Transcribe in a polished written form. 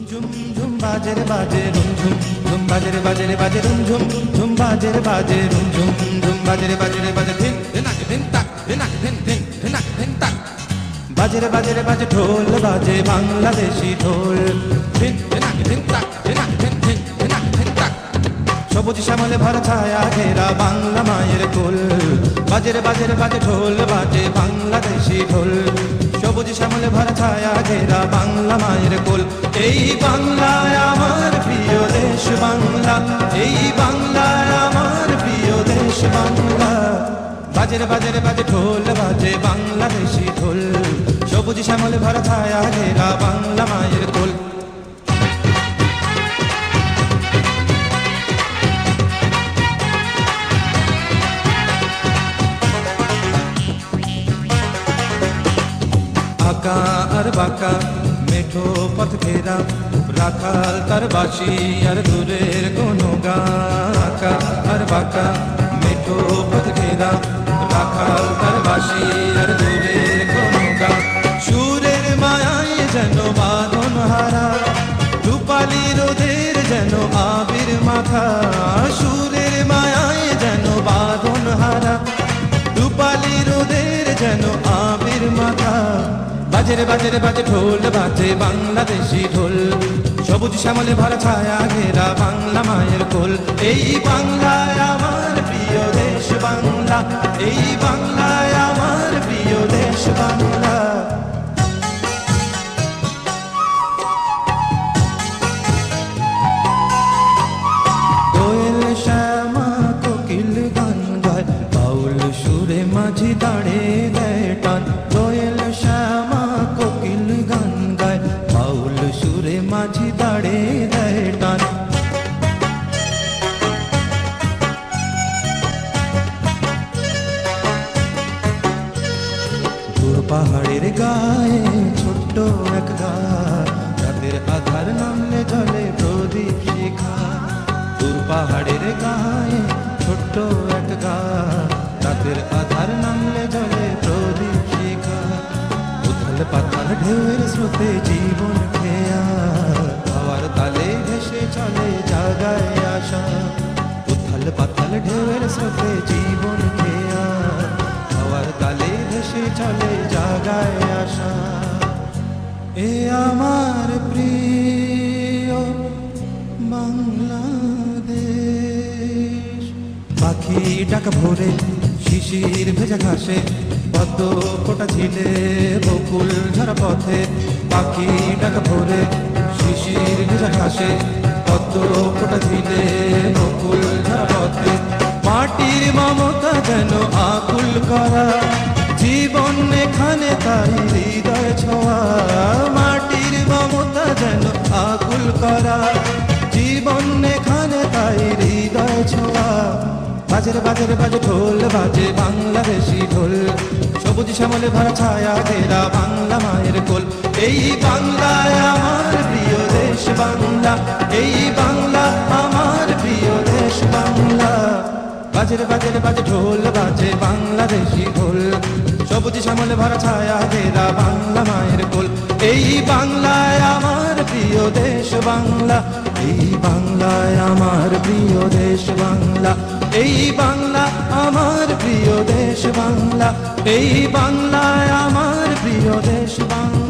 ঝুম ঝুম বাজে রে বাজে রুম ঝুম ঝুম বাজে রে বাজে রে বাজে রুম ঝুম ঝুম বাজে রে বাজে রুম ঝুম ঝুম বাজে রে বাজে ধিন ধিনাক ধিন তাক ধিনাক ধিন ধিন ধিনাক ধিন তাক বাজে রে বাজে ঢোল বাজে বাংলাদেশি ঢোল ধিন ধিনাক ধিন তাক ধিনাক ধিন ধিন ধিনাক ধিন তাক সবুজ শ্যামলে ভরা ছায়া ঘেরা বাংলা মায়ের কোল বাজে রে বাজে ঢোল বাজে বাংলাদেশি ঢোল সবুজ শ্যামলে ভরা ছায়া ঘেরা বাংলা মায়ের কোল এই বাংলায় আমার প্রিয় দেশ বাংলা এই বাংলায় আমার প্রিয় দেশ বাংলা বাজে রে বাজে ঢোল বাজে বাংলাদেশি ঢোল সবুজ শ্যামলে ভরা ছায়া ঘেরা বাংলা মায়ের কোল আঁকা আর বাঁকা মেঠো পথ ঘেরা রাখাল তার বাঁশি আর দূরের কোনো গান আঁকা আর বাঁকা মেঠো পথ ঘেরা রাখাল তার বাঁশি আর দূরের কোনো গান সুরের মায়ায় যেন বাঁধন হারা রূপালি রোদের যেন আবির মাথা সুরের মায়ায় যেন বাঁধন হারা রূপালি রোদের যেন আবির মাথা বাজে রে বাজে ঢোল বাজে বাংলাদেশি ঢোল সবুজ শ্যামলে ভরা ছায়া ঘেরা বাংলা মায়ের কোল এই বাংলায় আমার প্রিয় দেশ বাংলা এই বাংলায় আমার প্রিয় দেশ বাংলা কোয়েল শ্যামা কোকিল গান গায় বাউল সুরে মাঝি দাঁড়ে দেয় টান কোয়েল শ্যামা কোকিল গান গায় বাউল সুরে মাঝি দাঁড়ে দেয় টান দূর পাহাড়ের গায়ে ছোট্ট এক ঘাট রাতের আধার নামলে জলে প্রদীপ শিখা দূর পাহাড়ের গায়ে ছোট্ট এক ঘাট রাতের আধার নামলে জলে প্রদীপ শিখা উথল পাথার ঢেউয়ের স্রোতে জীবন খেয়া হাওয়ার তালে ভেসে চলে জাগায় আশা উথল পাথার ঢেউয়ের স্রোতে জীবন খেয়া হাওয়ার তালে ভেসে চলে জাগায় আশা এ আমার প্রিয় বাংলাদেশ পাখি ডাক ভোরে শিশির ভেজা ঘাসে পদ্ম ফোটা ঝিলে বকুল ঝরা পথে পাখি ডাক ভোরে শিশির ভেজা ঘাসে পদ্ম ফোটা ঝিলে বকুল ঝরা পথে মাটির মমতা যেন আকুল করা জীবন এখানে তাই হৃদয় ছোঁয়া মাটির মমতা যেন আকুল করা জীবন এখানে তাই হৃদয় ছোঁয়া বাজে বাজে ঢোল বাজে বাংলাদেশি ঢোল সবুজ শ্যামলে ভরা ছায়া ঘেরা বাংলা মায়ের কোল এই বাংলায় আমার প্রিয় দেশ বাংলা এই বাংলা আমার প্রিয় দেশ বাংলা বাজে ঢোল বাজে বাংলাদেশি ঢোল সবুজ শ্যামলে ভরা ছায়া ঘেরা বাংলা মায়ের কোল এই বাংলায় আমার প্রিয় দেশ বাংলা এই বাংলায় আমার প্রিয় দেশ বাংলা এই বাংলা আমার প্রিয় দেশ বাংলা এই বাংলায় আমার প্রিয় দেশ বাংলা